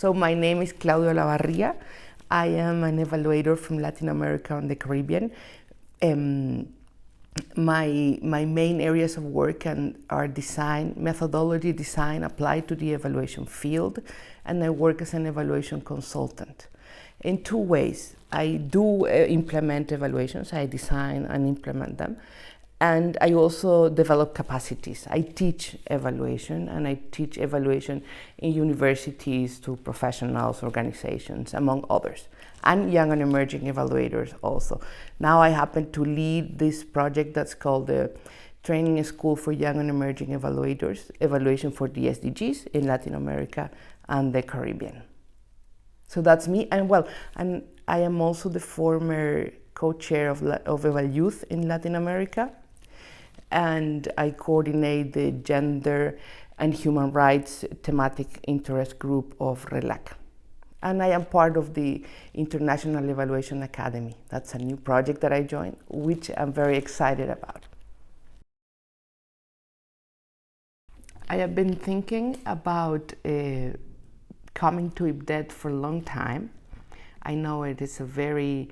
So my name is Claudia Olavarria. I am an evaluator from Latin America and the Caribbean. My main areas of work are design, methodology design applied to the evaluation field, and I work as an evaluation consultant. In two ways. I do implement evaluations, I design and implement them, and I also develop capacities. I teach evaluation, and I teach evaluation in universities to professionals, organizations, among others, and young and emerging evaluators also. Now I happen to lead this project that's called the Training School for Young and Emerging Evaluators, Evaluation for the SDGs in Latin America and the Caribbean. So that's me, and I am also the former co-chair of Eval Youth in Latin America, and I coordinate the Gender and Human Rights Thematic Interest Group of RELAC. And I am part of the International Evaluation Academy. That's a new project that I joined, which I'm very excited about. I have been thinking about coming to IPDET for a long time. I know it is a very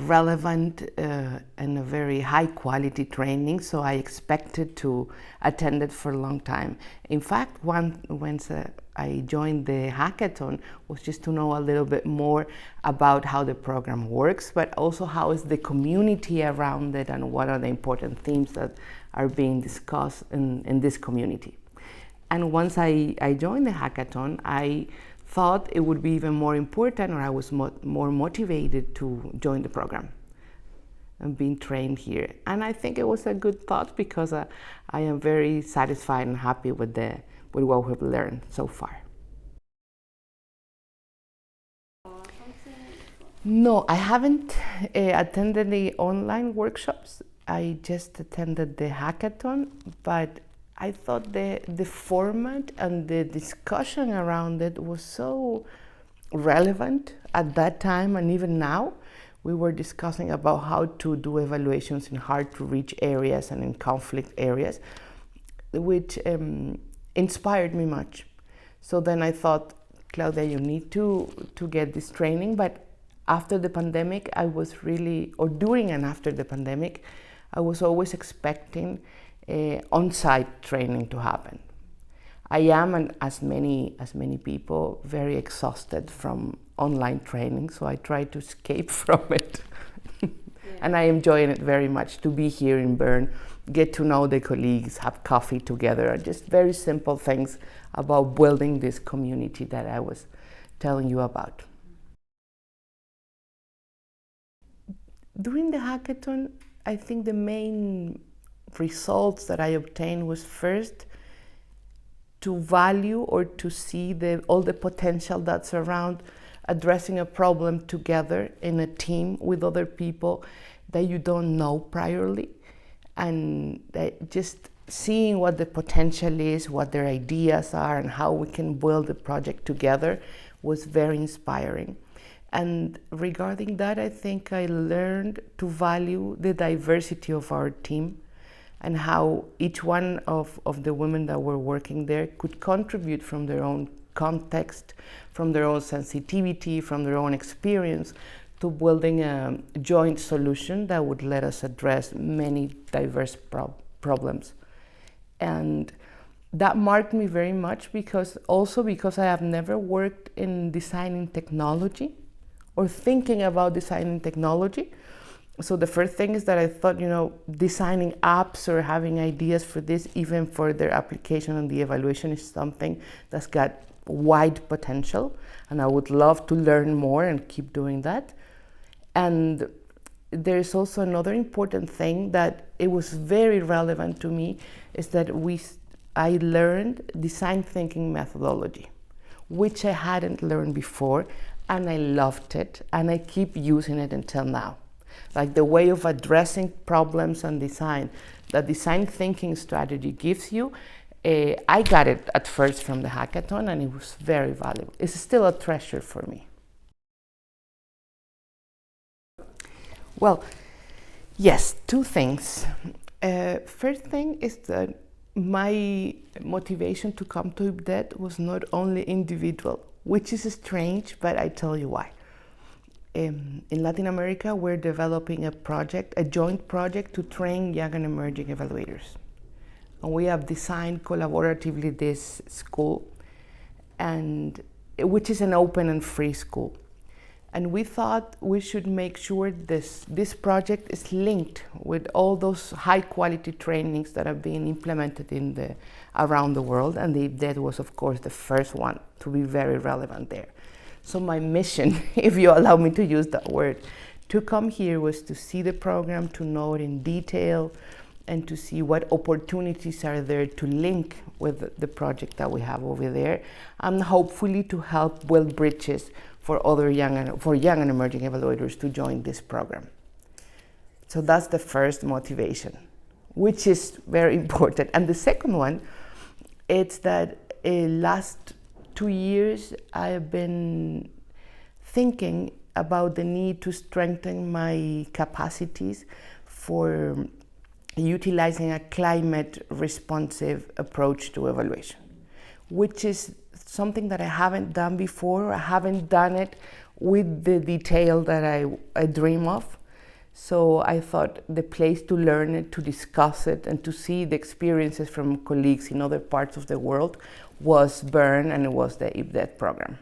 relevant and a very high quality training, so I expected to attend it for a long time. In fact, once I joined the hackathon was just to know a little bit more about how the program works, but also how is the community around it and what are the important themes that are being discussed in this community. And once I joined the hackathon, I thought it would be even more important, or I was more motivated to join the program and being trained here. And I think it was a good thought because I am very satisfied and happy with what we've learned so far. No, I haven't attended the online workshops. I just attended the hackathon, but I thought the format and the discussion around it was so relevant at that time, and even now. We were discussing about how to do evaluations in hard to reach areas and in conflict areas, which inspired me much. So then I thought, Claudia, you need to get this training. But after the pandemic, during and after the pandemic, I was always expecting on-site training to happen. I am, and as many people, very exhausted from online training, so I try to escape from it. Yeah. And I enjoy it very much to be here in Bern, get to know the colleagues, have coffee together, just very simple things about building this community that I was telling you about. During the hackathon, I think the main results that I obtained was first to value or to see all the potential that's around addressing a problem together in a team with other people that you don't know priorly, and just seeing what the potential is, what their ideas are, and how we can build the project together was very inspiring. And regarding that, I think I learned to value the diversity of our team and how each one of the women that were working there could contribute from their own context, from their own sensitivity, from their own experience, to building a joint solution that would let us address many diverse problems. And that marked me very much because I have never worked in designing technology or thinking about designing technology. So the first thing is that I thought, designing apps or having ideas for this, even for their application and the evaluation, is something that's got wide potential, and I would love to learn more and keep doing that. And there's also another important thing that it was very relevant to me, is that I learned design thinking methodology, which I hadn't learned before, and I loved it, and I keep using it until now. Like the way of addressing problems and design, the design thinking strategy gives you. I got it at first from the hackathon, and it was very valuable. It's still a treasure for me. Well, yes, two things. First thing is that my motivation to come to IPDET was not only individual, which is strange, but I tell you why. In Latin America, we're developing a joint project to train young and emerging evaluators. And we have designed collaboratively this school, which is an open and free school. And we thought we should make sure this project is linked with all those high quality trainings that are being implemented around the world. And the IPDET was, of course, the first one to be very relevant there. So my mission, if you allow me to use that word, to come here was to see the program, to know it in detail, and to see what opportunities are there to link with the project that we have over there, and hopefully to help build bridges for young and emerging evaluators to join this program. So that's the first motivation, which is very important. And the second one, it's that last 2 years I have been thinking about the need to strengthen my capacities for utilizing a climate responsive approach to evaluation, which is something that I haven't done before. I haven't done it with the detail that I dream of. So I thought the place to learn it, to discuss it, and to see the experiences from colleagues in other parts of the world was Bern, and it was the IPDET program.